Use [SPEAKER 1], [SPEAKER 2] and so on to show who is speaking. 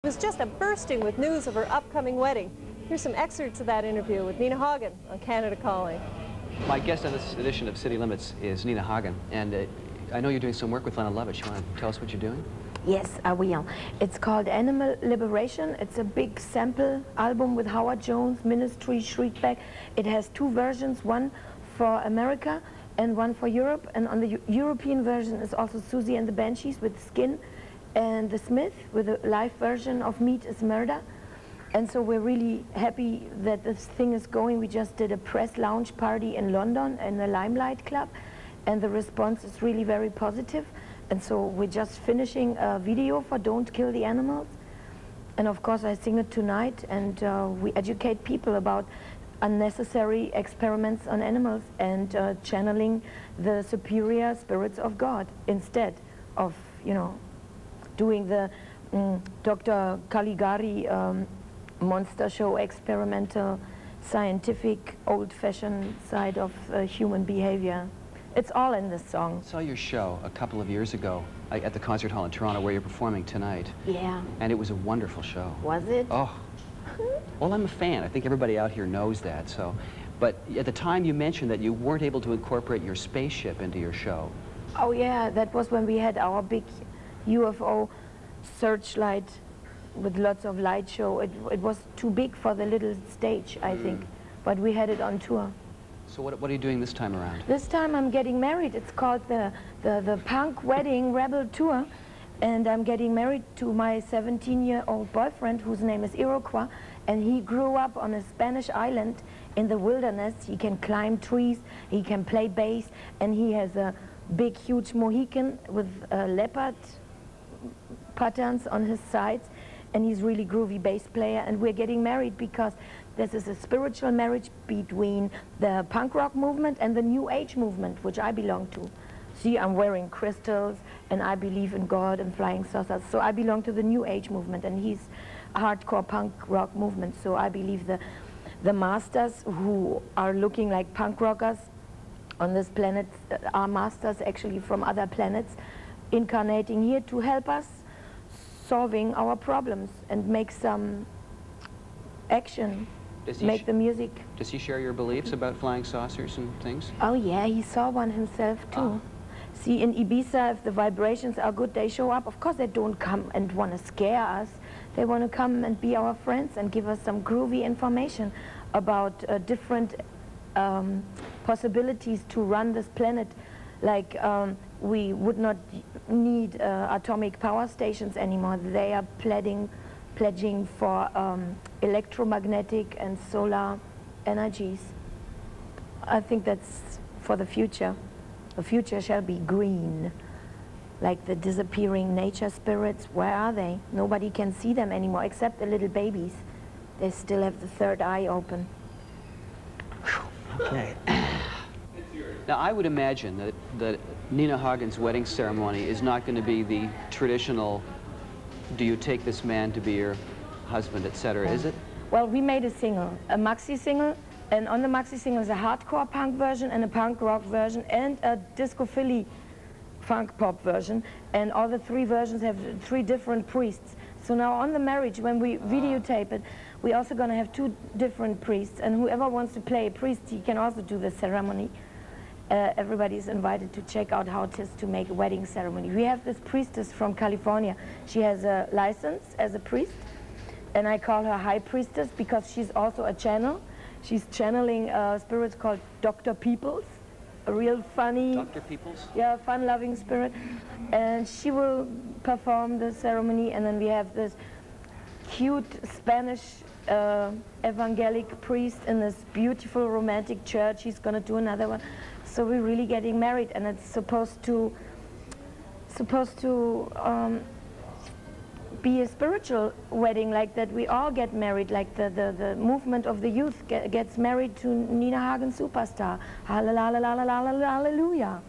[SPEAKER 1] was just bursting with news of her upcoming wedding. Here's some excerpts of that interview with Nina Hagen on Canada Calling.
[SPEAKER 2] My guest on this edition of City Limits is Nina Hagen, and I know you're doing some work with Lena Lovitch. You want to tell us what you're doing?
[SPEAKER 3] Yes, I will. It's called Animal Liberation. It's a big sample album with Howard Jones, Ministry, Shriekback. It has two versions, one for America and one for Europe. And on the European version is also Susie and the Banshees with Skin, and The Smith with a live version of Meat is Murder. And so we're really happy that this thing is going. We just did a press lounge party in London in the Limelight Club, and the response is really very positive. And so we're just finishing a video for Don't Kill the Animals. And of course I sing it tonight, and we educate people about unnecessary experiments on animals and channeling the superior spirits of God instead of, you know, doing the Dr. Caligari monster show, experimental, scientific, old-fashioned side of human behavior. It's all in this song.
[SPEAKER 2] I saw your show a couple of years ago at the Concert Hall in Toronto, where you're performing tonight.
[SPEAKER 3] Yeah.
[SPEAKER 2] And it was a wonderful show.
[SPEAKER 3] Was it?
[SPEAKER 2] Oh. Well, I'm a fan. I think everybody out here knows that. So, but at the time you mentioned that you weren't able to incorporate your spaceship into your show.
[SPEAKER 3] Oh yeah, that was when we had our big UFO searchlight with lots of light show. It was too big for the little stage, I think. But we had it on tour.
[SPEAKER 2] So what are you doing this time around?
[SPEAKER 3] This time I'm getting married. It's called the Punk Wedding Rebel Tour. And I'm getting married to my 17-year-old boyfriend, whose name is Iroquois. And he grew up on a Spanish island in the wilderness. He can climb trees, he can play bass, and he has a big, huge Mohican with leopard patterns on his sides. And he's really groovy bass player, and we're getting married because this is a spiritual marriage between the punk rock movement and the New Age movement, which I belong to. See, I'm wearing crystals, and I believe in God and flying saucers, so I belong to the New Age movement, and he's a hardcore punk rock movement, so I believe the masters who are looking like punk rockers on this planet are masters actually from other planets, incarnating here to help us solving our problems and make some action, make the music.
[SPEAKER 2] Does he share your beliefs about flying saucers and things?
[SPEAKER 3] Oh yeah, he saw one himself too. See, in Ibiza, if the vibrations are good, they show up. Of course they don't come and want to scare us. They want to come and be our friends and give us some groovy information about different possibilities to run this planet. Like we would not need atomic power stations anymore. They are pledging for electromagnetic and solar energies. I think that's for the future. The future shall be green. Like the disappearing nature spirits, where are they? Nobody can see them anymore except the little babies. They still have the third eye open.
[SPEAKER 2] Okay. Now, I would imagine that Nina Hagen's wedding ceremony is not going to be the traditional, do you take this man to be your husband, etc., is it?
[SPEAKER 3] Well, we made a single, a maxi single, and on the maxi single is a hardcore punk version and a punk rock version and a disco Philly funk pop version, and all the three versions have three different priests. So now on the marriage, when we videotape it, we're also going to have two different priests, and whoever wants to play a priest, he can also do the ceremony. Everybody is invited to check out how it is to make a wedding ceremony. We have this priestess from California. She has a license as a priest, and I call her High Priestess because she's also a channel. She's channeling spirits called Dr. Peoples, a real funny...
[SPEAKER 2] Dr. Peoples?
[SPEAKER 3] Yeah, fun-loving spirit. And she will perform the ceremony, and then we have this cute Spanish evangelic priest in this beautiful romantic church. He's going to do another one. So we're really getting married, and it's supposed to be a spiritual wedding, like that we all get married, like the movement of the youth gets married to Nina Hagen Superstar. Hallelujah.